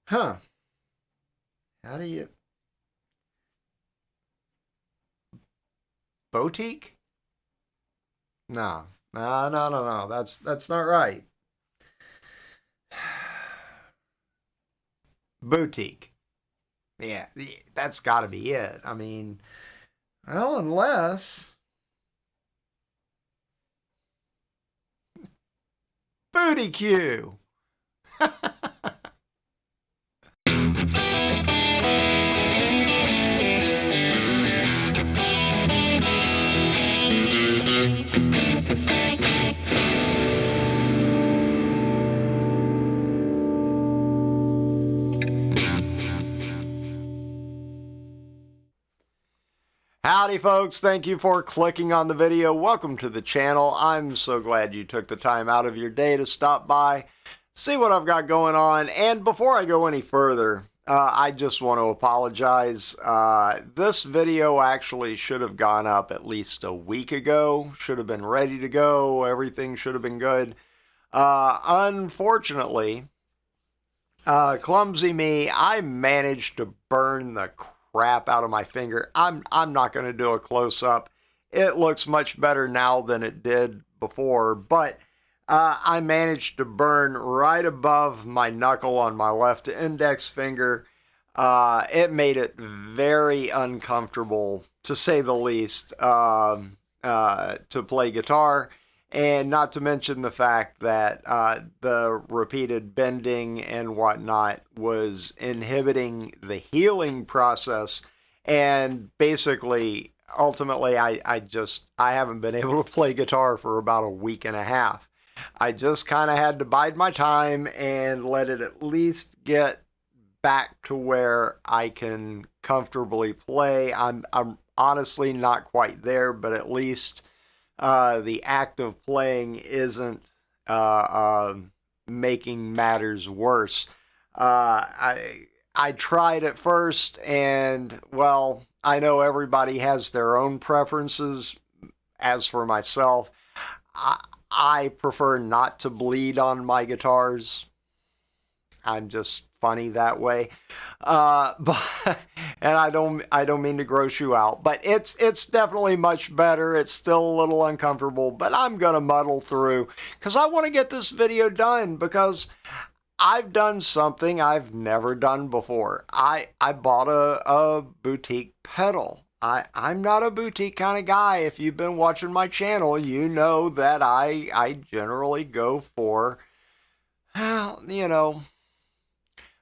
Huh. How do you... Boutique? No. No, no, no, no. That's not right. Boutique. Yeah, that's got to be it. I mean, well, unless Booty Q. Howdy folks, thank you for clicking on the video. Welcome to the channel. I'm so glad you took the time out of your day to stop by, see what I've got going on. And before I go any further, I just want to apologize. This video actually should have gone up at least a week ago. Should have been ready to go. Everything should have been good. Unfortunately, clumsy me, I managed to burn the crap out of my finger. I'm not going to do a close up. It looks much better now than it did before, but I managed to burn right above my knuckle on my left index finger. It made it very uncomfortable, to say the least, to play guitar. And not to mention the fact that the repeated bending and whatnot was inhibiting the healing process. And basically, ultimately, I haven't been able to play guitar for about a week and a half. I just kind of had to bide my time and let it at least get back to where I can comfortably play. I'm honestly not quite there, but at least the act of playing isn't uh, uh, making matters worse. I tried at first, and well, I know everybody has their own preferences. As for myself, I, I prefer not to bleed on my guitars. I'm just funny that way. But and I don't mean to gross you out, but it's definitely much better. It's still a little uncomfortable, but I'm gonna muddle through because I want to get this video done because I've done something I've never done before. I bought a boutique pedal. I'm not a boutique kind of guy. If you've been watching my channel, you know that I generally go for, well,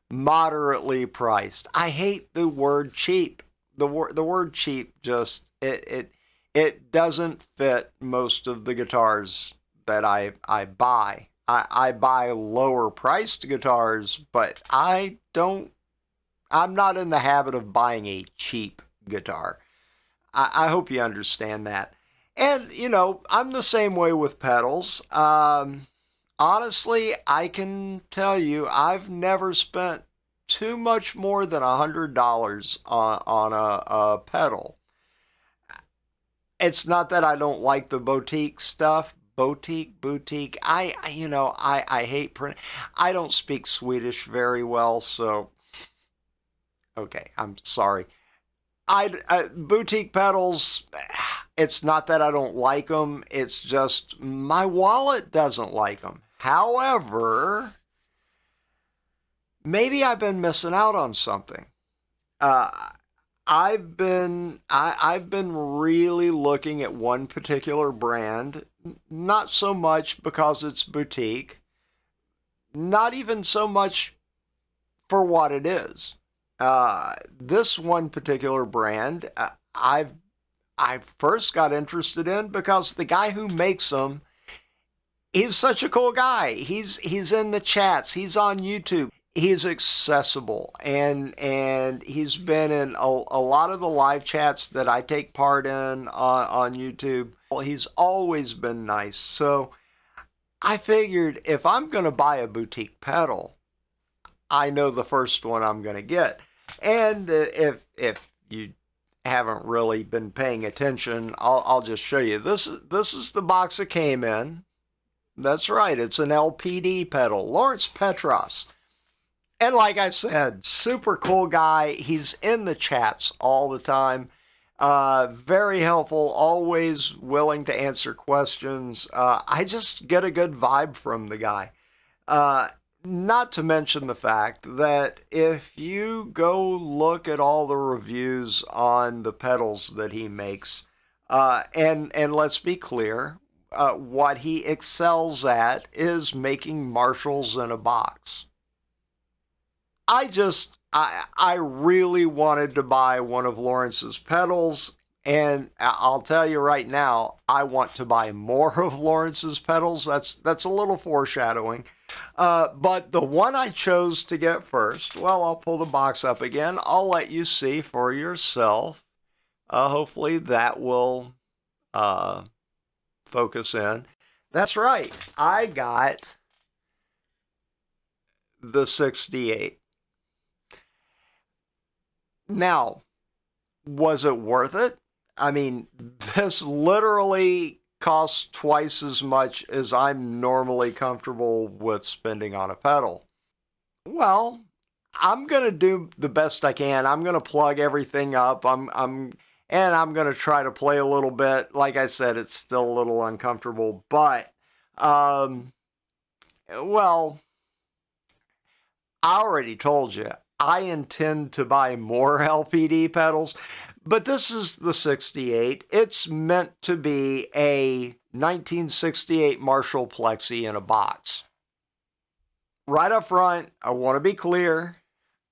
moderately priced. I hate the word cheap. The word cheap just it doesn't fit most of the guitars that I buy. I buy lower priced guitars, but I'm not in the habit of buying a cheap guitar. I hope you understand that. And I'm the same way with pedals. Honestly, I can tell you I've never spent too much more than $100 on a pedal. It's not that I don't like the boutique stuff. Boutique. I hate print. I don't speak Swedish very well, so okay, I'm sorry. Boutique pedals. It's not that I don't like them. It's just my wallet doesn't like them. However, maybe I've been missing out on something. Uh, I've been really looking at one particular brand, not so much because it's boutique, not even so much for what it is. This one particular brand, I first got interested in because the guy who makes them, he's such a cool guy. He's in the chats. He's on YouTube. He's accessible, and he's been in a lot of the live chats that I take part in on YouTube. He's always been nice. So I figured if I'm going to buy a boutique pedal, I know the first one I'm going to get. And if you haven't really been paying attention, I'll just show you. This is the box it came in. That's right, it's an LPD pedal, Lawrence Petros. And like I said, super cool guy. He's in the chats all the time. Very helpful, always willing to answer questions. I just get a good vibe from the guy. Uh, Not to mention the fact that if you go look at all the reviews on the pedals that he makes, and let's be clear, what he excels at is making Marshalls in a box. I really wanted to buy one of Lawrence's pedals, and I'll tell you right now, I want to buy more of Lawrence's pedals. That's a little foreshadowing. But the one I chose to get first, well, I'll pull the box up again. I'll let you see for yourself. Hopefully that will focus in. That's right. I got the 68. Now, was it worth it? I mean, this literally costs twice as much as I'm normally comfortable with spending on a pedal. Well, I'm gonna do the best I can. I'm gonna plug everything up. I'm gonna try to play a little bit. Like I said, it's still a little uncomfortable, but well, I already told you, I intend to buy more LPD pedals, but this is the 68. It's meant to be a 1968 Marshall Plexi in a box. Right up front, I want to be clear,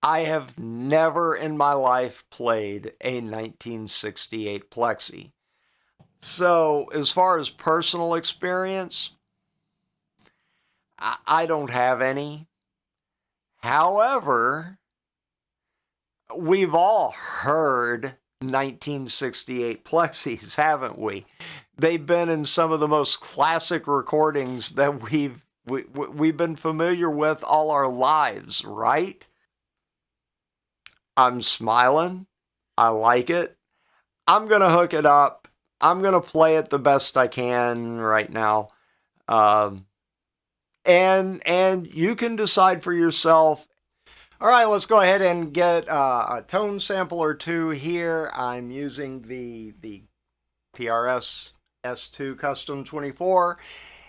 I have never in my life played a 1968 Plexi. So, as far as personal experience, I don't have any. However, we've all heard 1968 Plexis, haven't we? They've been in some of the most classic recordings that we've been familiar with all our lives, right? I'm smiling. I like it. I'm going to hook it up. I'm going to play it the best I can right now. And you can decide for yourself. All right, let's go ahead and get a tone sample or two here. I'm using the PRS S2 Custom 24.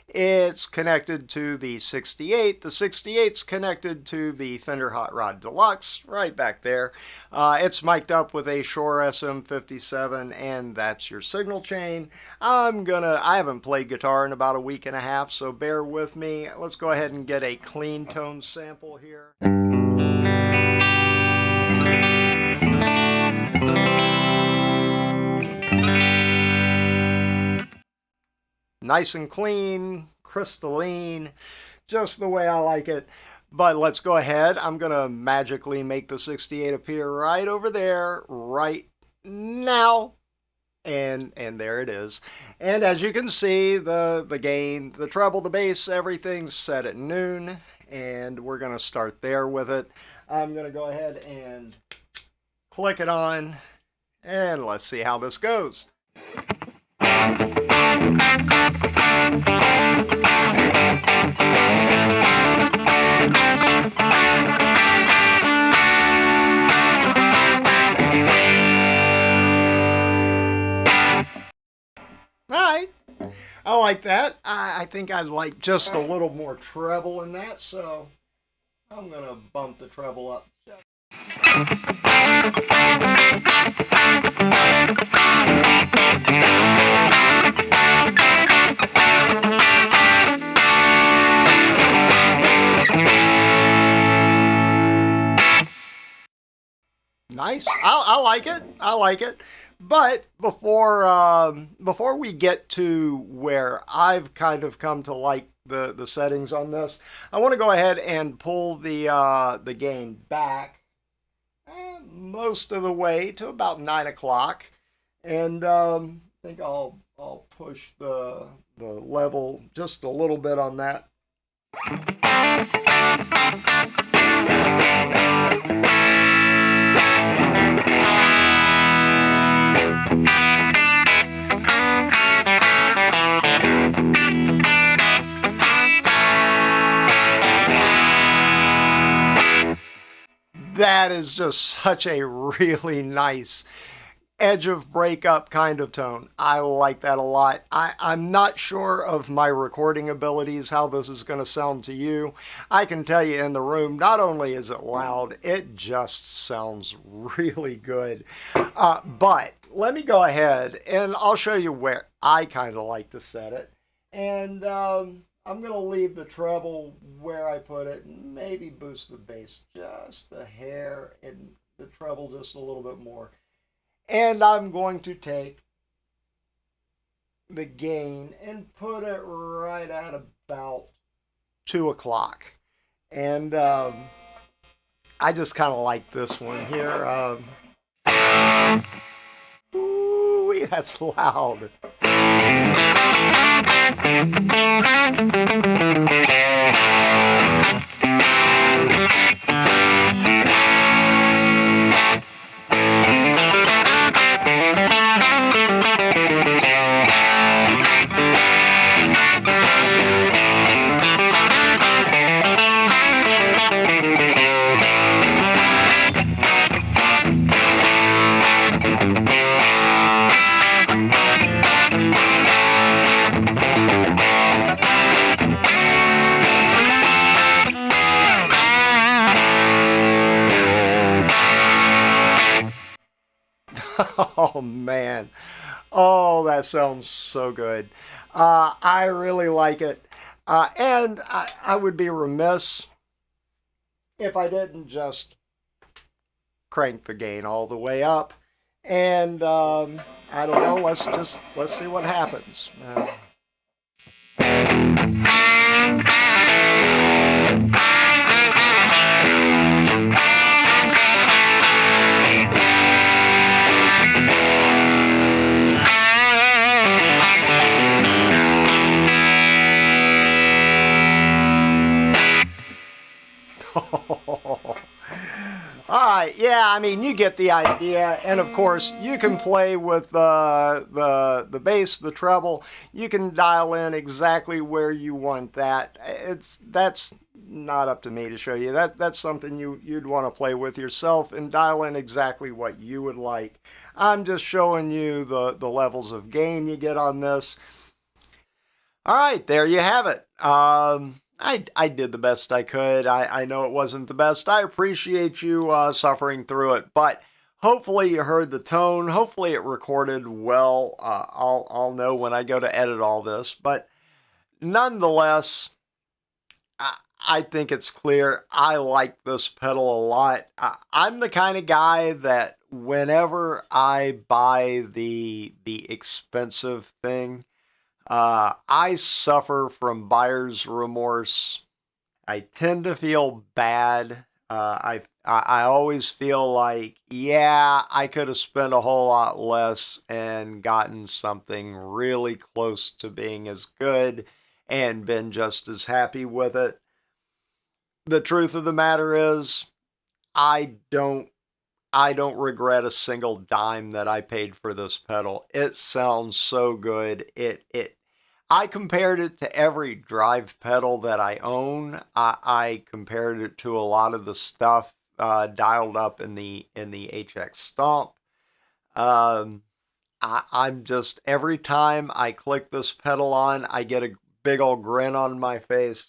It's connected to the 68. The 68's connected to the Fender Hot Rod Deluxe right back there. It's mic'd up with a Shure SM57, and that's your signal chain. I haven't played guitar in about a week and a half, so bear with me. Let's go ahead and get a clean tone sample here. Nice and clean, crystalline, just the way I like it. But let's go ahead. I'm going to magically make the 68 appear right over there, right now. And there it is. And as you can see, the gain, the treble, the bass, everything's set at noon. And we're going to start there with it. I'm going to go ahead and click it on. And let's see how this goes. Alright, I like that. I think I'd like just a little more treble in that, so I'm going to bump the treble up. Nice. I like it. I like it. But before we get to where I've kind of come to like the settings on this, I want to go ahead and pull the gain back most of the way to about 9 o'clock, and I think I'll push the level just a little bit on that. That is just such a really nice edge of breakup kind of tone. I like that a lot. I'm not sure of my recording abilities, how this is going to sound to you. I can tell you in the room, not only is it loud, it just sounds really good. But let me go ahead and I'll show you where I kind of like to set it. And I'm going to leave the treble where I put it and maybe boost the bass just a hair and the treble just a little bit more. And I'm going to take the gain and put it right at about 2 o'clock. And I just kind of like this one here. Ooh, that's loud. Oh man. Oh, that sounds so good. I really like it. And I would be remiss if I didn't just crank the gain all the way up. And I don't know, let's see what happens. All right, yeah, I mean, you get the idea, and of course, you can play with the bass, the treble. You can dial in exactly where you want that. That's not up to me to show you. That's something you'd want to play with yourself and dial in exactly what you would like. I'm just showing you the levels of gain you get on this. All right, there you have it. I did the best I could. I know it wasn't the best. I appreciate you suffering through it, but hopefully you heard the tone. Hopefully it recorded well. I'll know when I go to edit all this, but nonetheless, I think it's clear. I like this pedal a lot. I'm the kind of guy that whenever I buy the expensive thing, I suffer from buyer's remorse. I tend to feel bad. I always feel like, yeah, I could have spent a whole lot less and gotten something really close to being as good and been just as happy with it. The truth of the matter is, I don't I don't regret a single dime that I paid for this pedal. It sounds so good. I compared it to every drive pedal that I own. I compared it to a lot of the stuff dialed up in the HX Stomp. I'm just every time I click this pedal on, I get a big old grin on my face.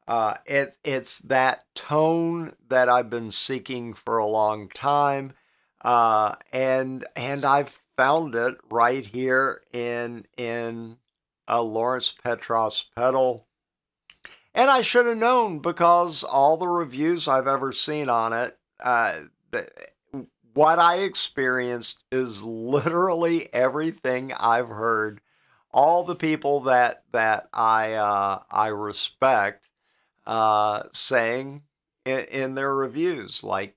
It's that tone that I've been seeking for a long time, and I've found it right here in a Lawrence Petros pedal. And I should have known because all the reviews I've ever seen on it, what I experienced is literally everything I've heard. All the people that I respect saying in their reviews, like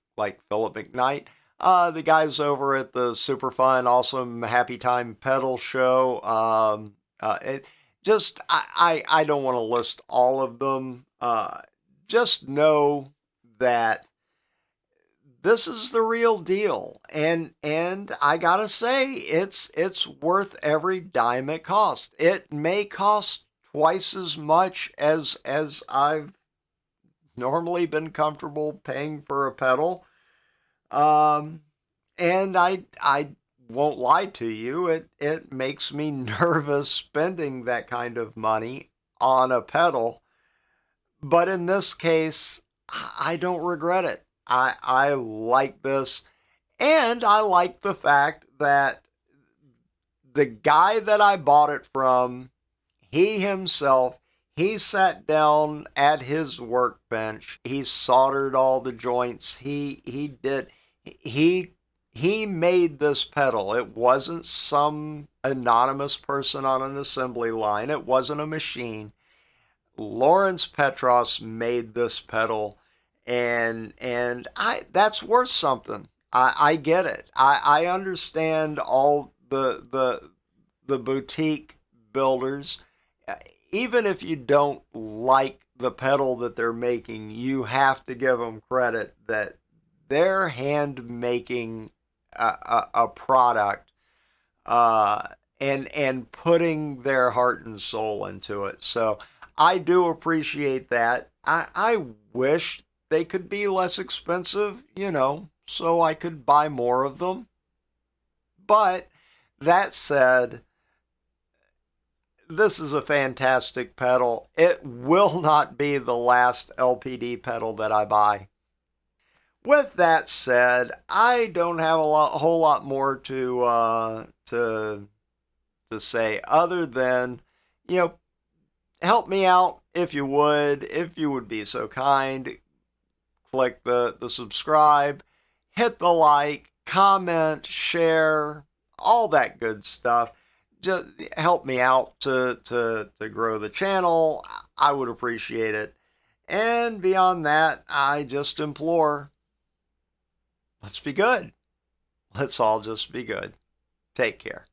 Philip McKnight, the guys over at the super fun, awesome Happy Time Pedal Show. It just I don't want to list all of them. Just know that this is the real deal, and I gotta say it's worth every dime it costs. It may cost twice as much as I've normally been comfortable paying for a pedal, Um, and I won't lie to you, it makes me nervous spending that kind of money on a pedal. But in this case, I don't regret it. I like this, and I like the fact that the guy that I bought it from, he himself, he sat down at his workbench. He soldered all the joints. He he made this pedal. It wasn't some anonymous person on an assembly line. It wasn't a machine. Lawrence Petros made this pedal, and I that's worth something. I get it. I understand all the boutique builders. Even if you don't like the pedal that they're making, you have to give them credit that they're hand making a product, uh, and putting their heart and soul into it. So I do appreciate that. I wish they could be less expensive, so I could buy more of them. But that said, this is a fantastic pedal. It will not be the last LPD pedal that I buy. With that said, I don't have a whole lot more to say other than, you know, help me out if you would be so kind. Click the subscribe, hit the like, comment, share, all that good stuff. Just help me out to grow the channel. I would appreciate it. And beyond that, I just implore, let's be good. Let's all just be good. Take care.